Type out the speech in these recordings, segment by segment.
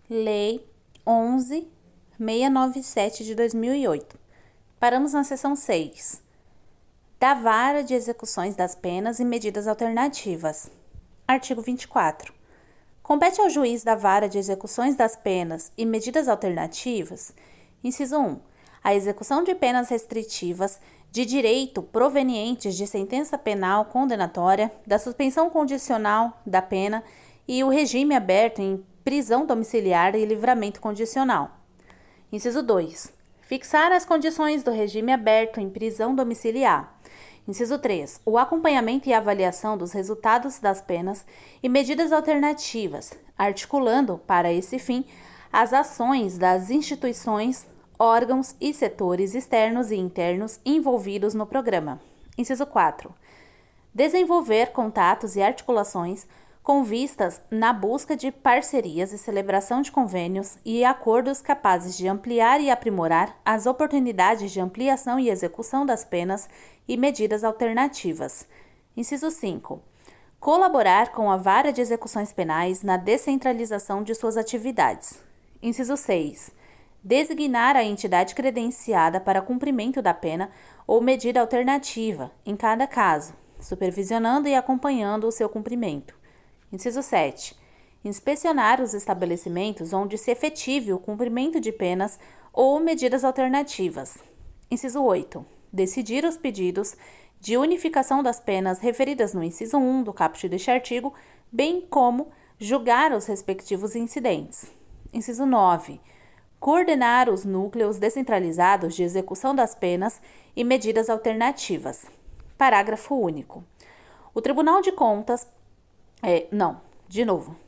Lei 11.697 de 2008. Paramos na seção 6. Da Vara de Execuções das Penas e Medidas Alternativas. Artigo 24. Compete ao juiz da Vara de Execuções das Penas e Medidas Alternativas, inciso 1, a execução de penas restritivas de direito provenientes de sentença penal condenatória, da suspensão condicional da pena e o regime aberto em prisão domiciliar e livramento condicional. Inciso 2. Fixar as condições do regime aberto em prisão domiciliar. Inciso 3. O acompanhamento e avaliação dos resultados das penas e medidas alternativas, articulando, para esse fim, as ações das instituições, órgãos e setores externos e internos envolvidos no programa. Inciso 4. Desenvolver contatos e articulações com vistas na busca de parcerias e celebração de convênios e acordos capazes de ampliar e aprimorar as oportunidades de ampliação e execução das penas e medidas alternativas. Inciso 5. Colaborar com a Vara de Execuções Penais na descentralização de suas atividades. Inciso 6. Designar a entidade credenciada para cumprimento da pena ou medida alternativa, em cada caso, supervisionando e acompanhando o seu cumprimento. Inciso 7. Inspecionar os estabelecimentos onde se efetive o cumprimento de penas ou medidas alternativas. Inciso 8. Decidir os pedidos de unificação das penas referidas no inciso 1 do caput deste artigo, bem como julgar os respectivos incidentes. Inciso 9. Coordenar os núcleos descentralizados de execução das penas e medidas alternativas. Parágrafo único. O Tribunal de Contas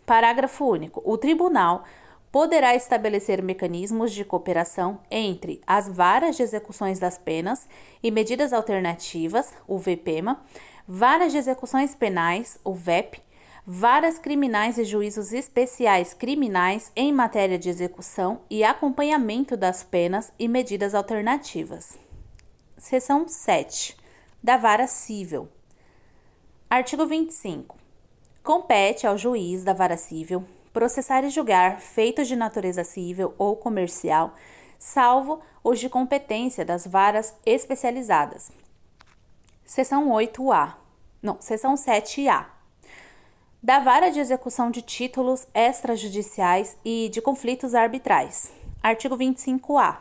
Parágrafo único. O tribunal poderá estabelecer mecanismos de cooperação entre as varas de execuções das penas e medidas alternativas, o VPEMA, varas de execuções penais, o VEP, varas criminais e juízos especiais criminais em matéria de execução e acompanhamento das penas e medidas alternativas. Seção 7. Da Vara Cível. Artigo 25. Compete ao juiz da Vara Cível processar e julgar feitos de natureza civil ou comercial, salvo os de competência das varas especializadas. Seção 7A. Da Vara de Execução de Títulos Extrajudiciais e de Conflitos Arbitrais. Artigo 25A.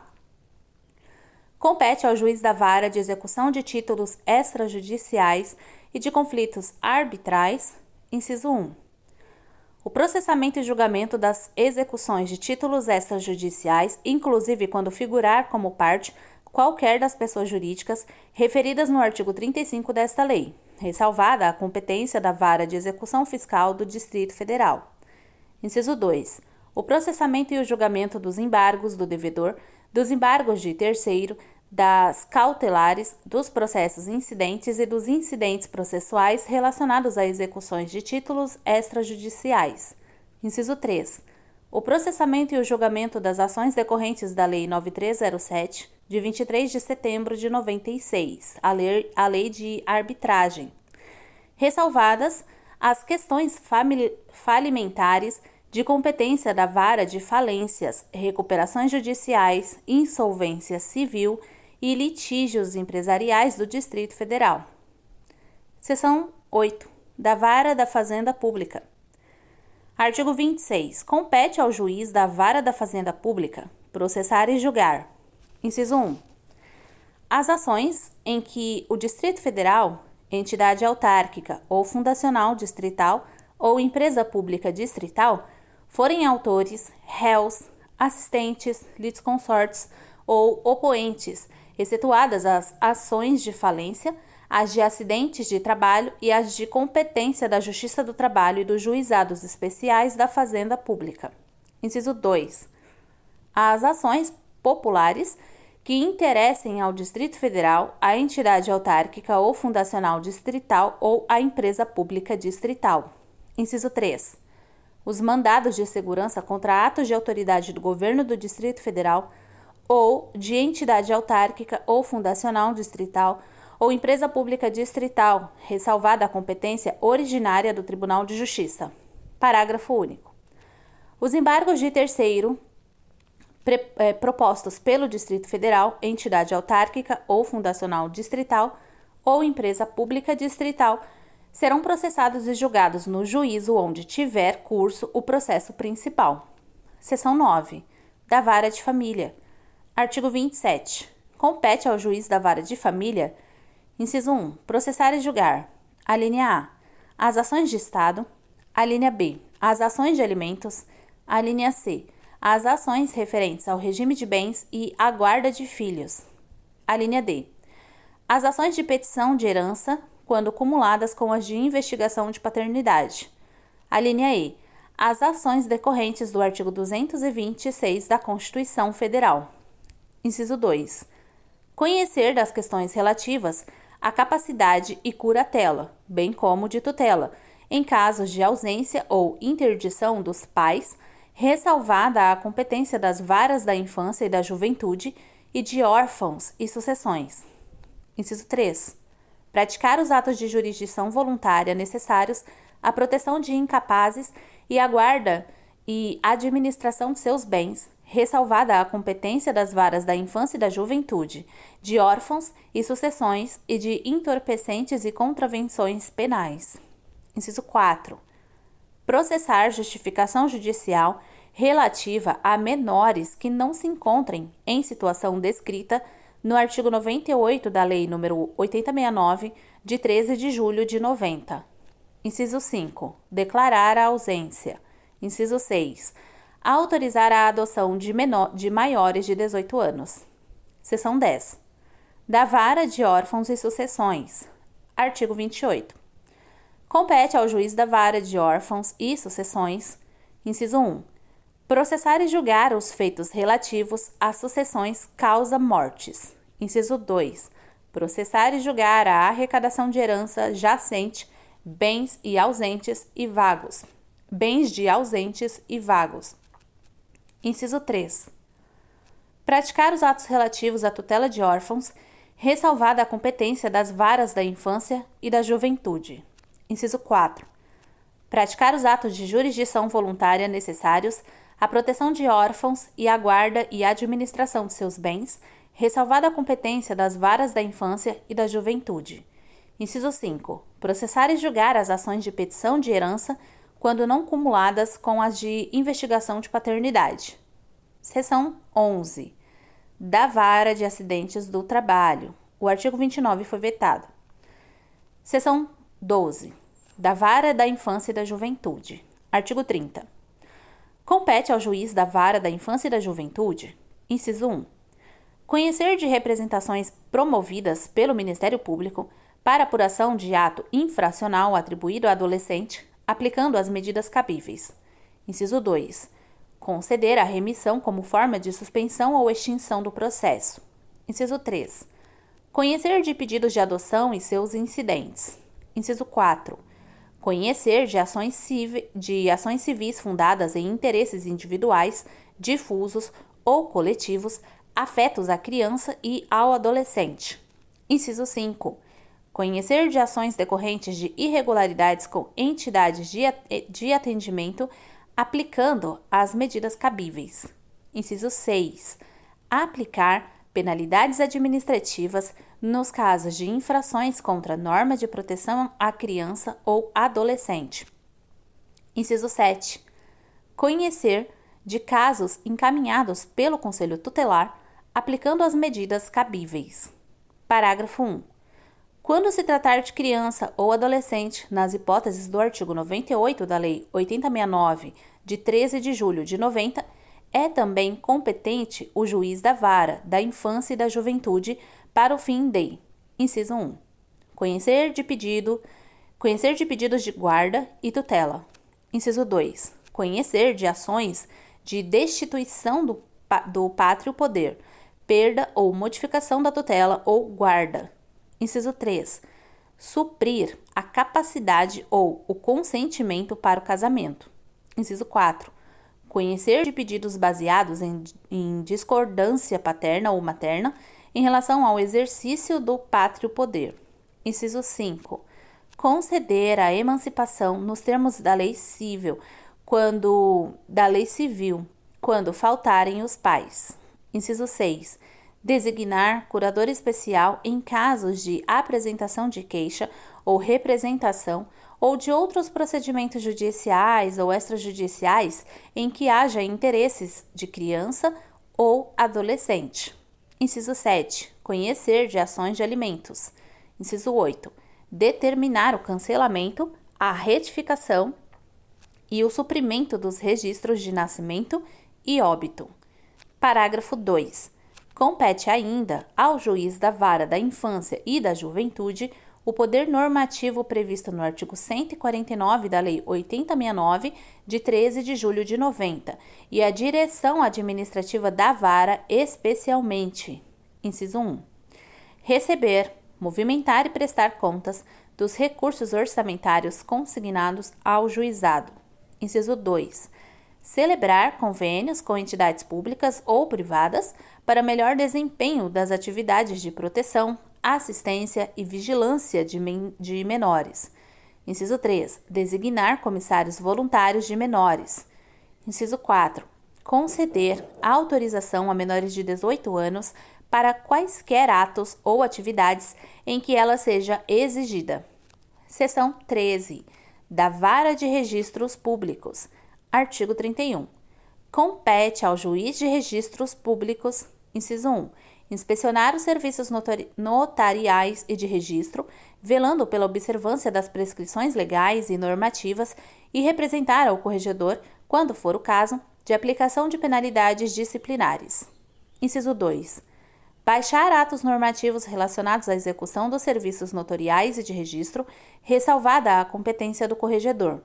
Compete ao juiz da Vara de Execução de Títulos Extrajudiciais e de Conflitos Arbitrais, inciso 1. O processamento e julgamento das execuções de títulos extrajudiciais, inclusive quando figurar como parte qualquer das pessoas jurídicas referidas no artigo 35 desta lei, ressalvada a competência da Vara de Execução Fiscal do Distrito Federal. Inciso 2. O processamento e o julgamento dos embargos do devedor, dos embargos de terceiro, das cautelares, dos processos incidentes e dos incidentes processuais relacionados a execuções de títulos extrajudiciais. Inciso 3. O processamento e o julgamento das ações decorrentes da Lei 9307, de 23 de setembro de 96, a Lei de Arbitragem, ressalvadas as questões falimentares de competência da Vara de Falências, Recuperações Judiciais, Insolvência Civil e Litígios Empresariais do Distrito Federal. Seção 8. Da Vara da Fazenda Pública. Artigo 26. Compete ao juiz da Vara da Fazenda Pública processar e julgar. Inciso 1. As ações em que o Distrito Federal, entidade autárquica ou fundacional distrital ou empresa pública distrital forem autores, réus, assistentes, litisconsortes ou opoentes, excetuadas as ações de falência, as de acidentes de trabalho e as de competência da Justiça do Trabalho e dos Juizados Especiais da Fazenda Pública. Inciso 2. As ações populares que interessem ao Distrito Federal, à entidade autárquica ou fundacional distrital ou à empresa pública distrital. Inciso 3. Os mandados de segurança contra atos de autoridade do Governo do Distrito Federal ou de entidade autárquica ou fundacional distrital ou empresa pública distrital, ressalvada a competência originária do Tribunal de Justiça. Parágrafo único. Os embargos de terceiro propostos pelo Distrito Federal, entidade autárquica ou fundacional distrital ou empresa pública distrital serão processados e julgados no juízo onde tiver curso o processo principal. Seção 9. Da Vara de Família. Artigo 27. Compete ao juiz da Vara de Família, inciso 1, processar e julgar. A linha A. As ações de Estado. A linha B. As ações de alimentos. A linha C. As ações referentes ao regime de bens e à guarda de filhos. A linha D. As ações de petição de herança, quando cumuladas com as de investigação de paternidade. A linha E. As ações decorrentes do artigo 226 da Constituição Federal. Inciso 2. Conhecer das questões relativas à capacidade e curatela, bem como de tutela, em casos de ausência ou interdição dos pais, ressalvada a competência das varas da infância e da juventude e de órfãos e sucessões. Inciso 3. Praticar os atos de jurisdição voluntária necessários à proteção de incapazes e à guarda e administração de seus bens, ressalvada a competência das varas da infância e da juventude, de órfãos e sucessões e de entorpecentes e contravenções penais. Inciso 4. Processar justificação judicial relativa a menores que não se encontrem em situação descrita no artigo 98 da Lei nº 8069, de 13 de julho de 90. Inciso 5. Declarar a ausência. Inciso 6. Autorizar a adoção de maiores de 18 anos. Seção 10. Da Vara de Órfãos e Sucessões. Artigo 28. Compete ao juiz da Vara de Órfãos e Sucessões, inciso 1, processar e julgar os feitos relativos às sucessões causa-mortes. Inciso 2, processar e julgar a arrecadação de herança jacente, bens e ausentes e vagos. Bens de ausentes e vagos. Inciso 3, praticar os atos relativos à tutela de órfãos, ressalvada a competência das varas da infância e da juventude. Inciso 4. Praticar os atos de jurisdição voluntária necessários à proteção de órfãos e à guarda e administração de seus bens, ressalvada a competência das varas da infância e da juventude. Inciso 5. Processar e julgar as ações de petição de herança quando não cumuladas com as de investigação de paternidade. Seção 11. Da Vara de Acidentes do Trabalho. O artigo 29 foi vetado. Seção 12. Da Vara da Infância e da Juventude. Artigo 30. Compete ao juiz da Vara da Infância e da Juventude, inciso 1, conhecer de representações promovidas pelo Ministério Público para apuração de ato infracional atribuído a adolescente, aplicando as medidas cabíveis. Inciso 2. Conceder a remissão como forma de suspensão ou extinção do processo. Inciso 3. Conhecer de pedidos de adoção e seus incidentes. Inciso 4. Conhecer de ações civis fundadas em interesses individuais, difusos ou coletivos afetos à criança e ao adolescente. Inciso 5. Conhecer de ações decorrentes de irregularidades com entidades de atendimento, aplicando as medidas cabíveis. Inciso 6. Aplicar penalidades administrativas nos casos de infrações contra a norma de proteção à criança ou adolescente. Inciso 7. Conhecer de casos encaminhados pelo Conselho Tutelar, aplicando as medidas cabíveis. Parágrafo 1. Quando se tratar de criança ou adolescente, nas hipóteses do artigo 98 da Lei 8069, de 13 de julho de 90, é também competente o juiz da Vara da Infância e da Juventude para o fim de, inciso 1, conhecer de pedidos de guarda e tutela. Inciso 2, conhecer de ações de destituição do pátrio poder, perda ou modificação da tutela ou guarda. Inciso 3, suprir a capacidade ou o consentimento para o casamento. Inciso 4, conhecer de pedidos baseados em discordância paterna ou materna em relação ao exercício do pátrio poder. Inciso 5. Conceder a emancipação nos termos da lei civil, da lei civil, quando faltarem os pais. Inciso 6. Designar curador especial em casos de apresentação de queixa ou representação ou de outros procedimentos judiciais ou extrajudiciais em que haja interesses de criança ou adolescente. Inciso 7. Conhecer de ações de alimentos. Inciso 8. Determinar o cancelamento, a retificação e o suprimento dos registros de nascimento e óbito. Parágrafo 2. Compete ainda ao juiz da vara da infância e da juventude o poder normativo previsto no artigo 149 da Lei 8069, de 13 de julho de 90, e a direção administrativa da vara especialmente. Inciso 1. Receber, movimentar e prestar contas dos recursos orçamentários consignados ao juizado. Inciso 2. Celebrar convênios com entidades públicas ou privadas para melhor desempenho das atividades de proteção, assistência e vigilância de menores. Inciso 3. Designar comissários voluntários de menores. Inciso 4. Conceder autorização a menores de 18 anos para quaisquer atos ou atividades em que ela seja exigida. Seção 13. Da Vara de Registros Públicos. Artigo 31. Compete ao juiz de registros públicos, inciso 1, inspecionar os serviços notariais e de registro, velando pela observância das prescrições legais e normativas e representar ao corregedor, quando for o caso, de aplicação de penalidades disciplinares. Inciso 2. Baixar atos normativos relacionados à execução dos serviços notoriais e de registro, ressalvada a competência do corregedor.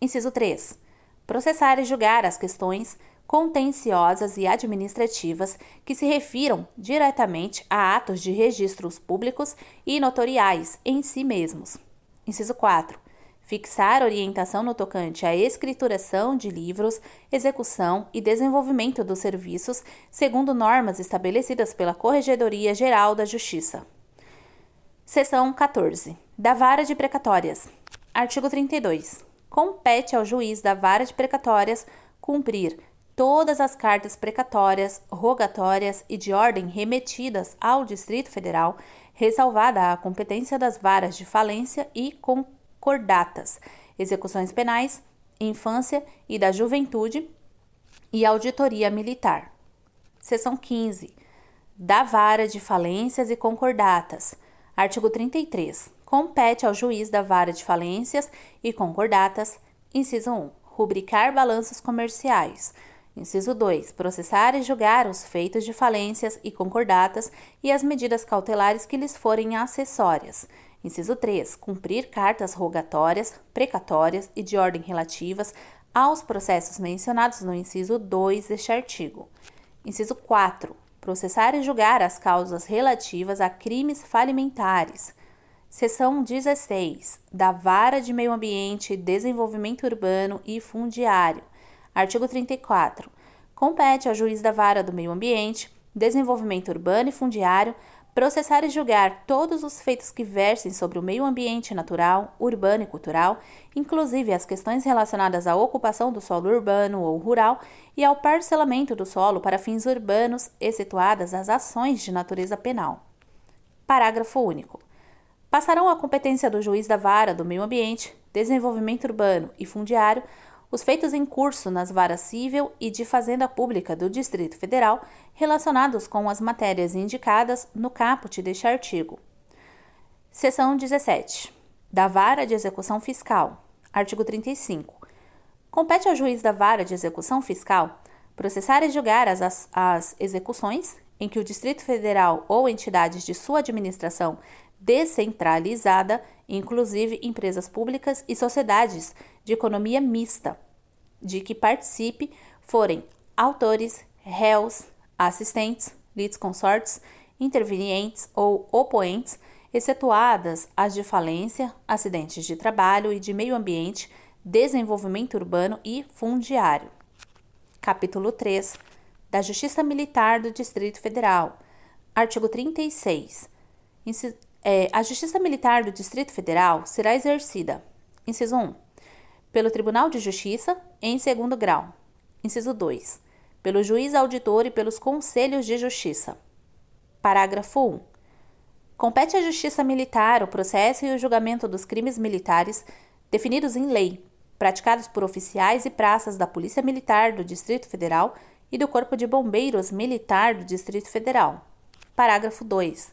Inciso 3. Processar e julgar as questões contenciosas e administrativas que se refiram diretamente a atos de registros públicos e notoriais em si mesmos. Inciso 4. Fixar orientação no tocante à escrituração de livros, execução e desenvolvimento dos serviços, segundo normas estabelecidas pela Corregedoria Geral da Justiça. Seção 14. Da Vara de Precatórias. Artigo 32. Compete ao juiz da vara de precatórias cumprir todas as cartas precatórias, rogatórias e de ordem remetidas ao Distrito Federal, ressalvada a competência das varas de falência e concordatas, execuções penais, infância e da juventude e auditoria militar. Seção 15. Da vara de falências e concordatas. Artigo 33. Compete ao juiz da vara de falências e concordatas, inciso 1, rubricar balanços comerciais. Inciso 2, processar e julgar os feitos de falências e concordatas e as medidas cautelares que lhes forem acessórias. Inciso 3, cumprir cartas rogatórias, precatórias e de ordem relativas aos processos mencionados no inciso 2 deste artigo. Inciso 4, processar e julgar as causas relativas a crimes falimentares. Seção 16. Da Vara de Meio Ambiente, Desenvolvimento Urbano e Fundiário. Artigo 34. Compete ao juiz da Vara do Meio Ambiente, Desenvolvimento Urbano e Fundiário processar e julgar todos os feitos que versem sobre o meio ambiente natural, urbano e cultural, inclusive as questões relacionadas à ocupação do solo urbano ou rural e ao parcelamento do solo para fins urbanos, excetuadas as ações de natureza penal. Parágrafo único. Passarão à competência do juiz da vara do meio ambiente, desenvolvimento urbano e fundiário os feitos em curso nas varas civil e de fazenda pública do Distrito Federal relacionados com as matérias indicadas no caput deste artigo. Seção 17. Da vara de execução fiscal. Artigo 35. Compete ao juiz da vara de execução fiscal processar e julgar as execuções em que o Distrito Federal ou entidades de sua administração descentralizada, inclusive empresas públicas e sociedades de economia mista, de que participe forem autores, réus, assistentes, litisconsortes, intervenientes ou opoentes, excetuadas as de falência, acidentes de trabalho e de meio ambiente, desenvolvimento urbano e fundiário. Capítulo 3. Da Justiça Militar do Distrito Federal. Artigo 36. A Justiça Militar do Distrito Federal será exercida, inciso 1, pelo Tribunal de Justiça, em segundo grau. Inciso 2. Pelo juiz auditor e pelos conselhos de justiça. Parágrafo 1. Compete à Justiça Militar o processo e o julgamento dos crimes militares definidos em lei, praticados por oficiais e praças da Polícia Militar do Distrito Federal e do Corpo de Bombeiros Militar do Distrito Federal. Parágrafo 2.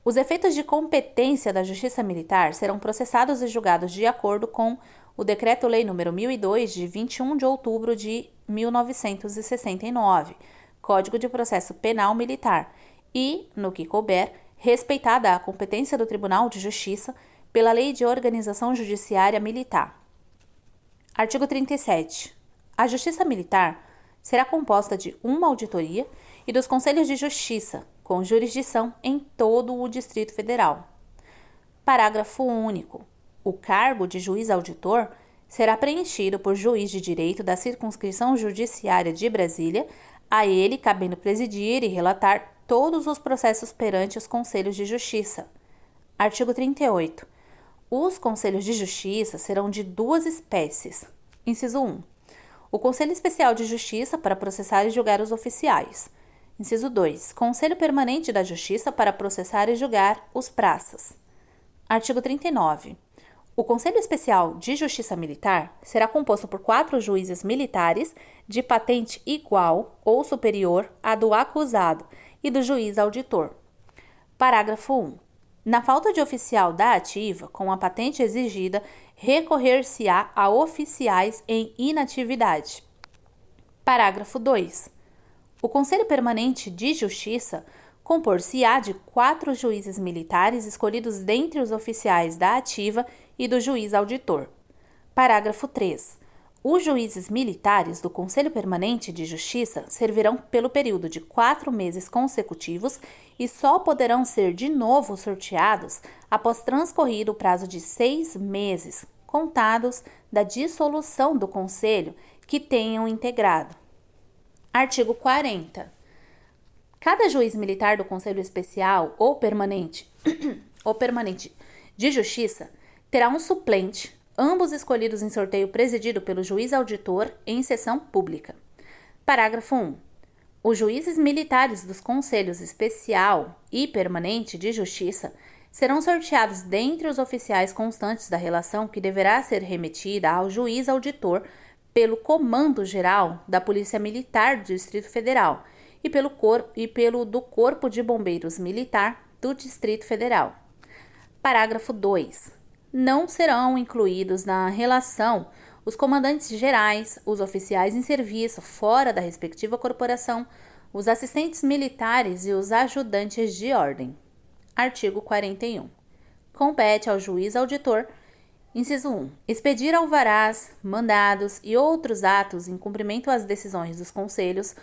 Os efeitos de competência da Justiça Militar serão processados e julgados de acordo com o Decreto-Lei nº 1002, de 21 de outubro de 1969, Código de Processo Penal Militar, e, no que couber, respeitada a competência do Tribunal de Justiça pela Lei de Organização Judiciária Militar. Artigo 37. A Justiça Militar será composta de uma auditoria e dos Conselhos de Justiça, com jurisdição em todo o Distrito Federal. Parágrafo único. O cargo de juiz auditor será preenchido por juiz de direito da Circunscrição Judiciária de Brasília, a ele cabendo presidir e relatar todos os processos perante os Conselhos de Justiça. Artigo 38. Os Conselhos de Justiça serão de duas espécies. Inciso 1. O Conselho Especial de Justiça para processar e julgar os oficiais. Inciso 2. Conselho Permanente da Justiça para processar e julgar os praças. Artigo 39. O Conselho Especial de Justiça Militar será composto por 4 juízes militares de patente igual ou superior à do acusado e do juiz auditor. Parágrafo 1. Na falta de oficial da ativa, com a patente exigida, recorrer-se-á a oficiais em inatividade. Parágrafo 2. O Conselho Permanente de Justiça compor-se-á de 4 juízes militares escolhidos dentre os oficiais da ativa e do juiz auditor. Parágrafo 3. Os juízes militares do Conselho Permanente de Justiça servirão pelo período de 4 meses consecutivos e só poderão ser de novo sorteados após transcorrido o prazo de 6 meses, contados da dissolução do Conselho que tenham integrado. Artigo 40. Cada juiz militar do Conselho Especial ou Permanente de Justiça terá um suplente, ambos escolhidos em sorteio presidido pelo juiz auditor em sessão pública. Parágrafo 1. Os juízes militares dos Conselhos Especial e Permanente de Justiça serão sorteados dentre os oficiais constantes da relação que deverá ser remetida ao juiz auditor pelo Comando Geral da Polícia Militar do Distrito Federal e pelo do Corpo de Bombeiros Militar do Distrito Federal. Parágrafo 2. Não serão incluídos na relação os comandantes gerais, os oficiais em serviço fora da respectiva corporação, os assistentes militares e os ajudantes de ordem. Artigo 41. Compete ao juiz auditor, inciso 1, expedir alvarás, mandados e outros atos em cumprimento às decisões dos conselhos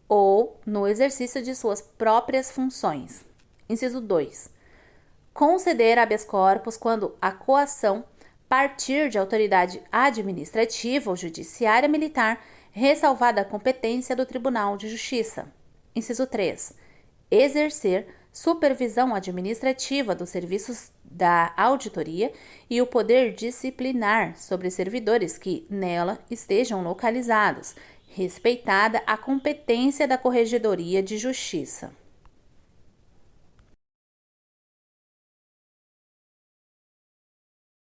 ou no exercício de suas próprias funções. Inciso 2. Conceder habeas corpus quando a coação partir de autoridade administrativa ou judiciária militar, ressalvada a competência do Tribunal de Justiça. Inciso 3. Exercer supervisão administrativa dos serviços da auditoria e o poder disciplinar sobre servidores que nela estejam localizados, respeitada a competência da Corregedoria de Justiça.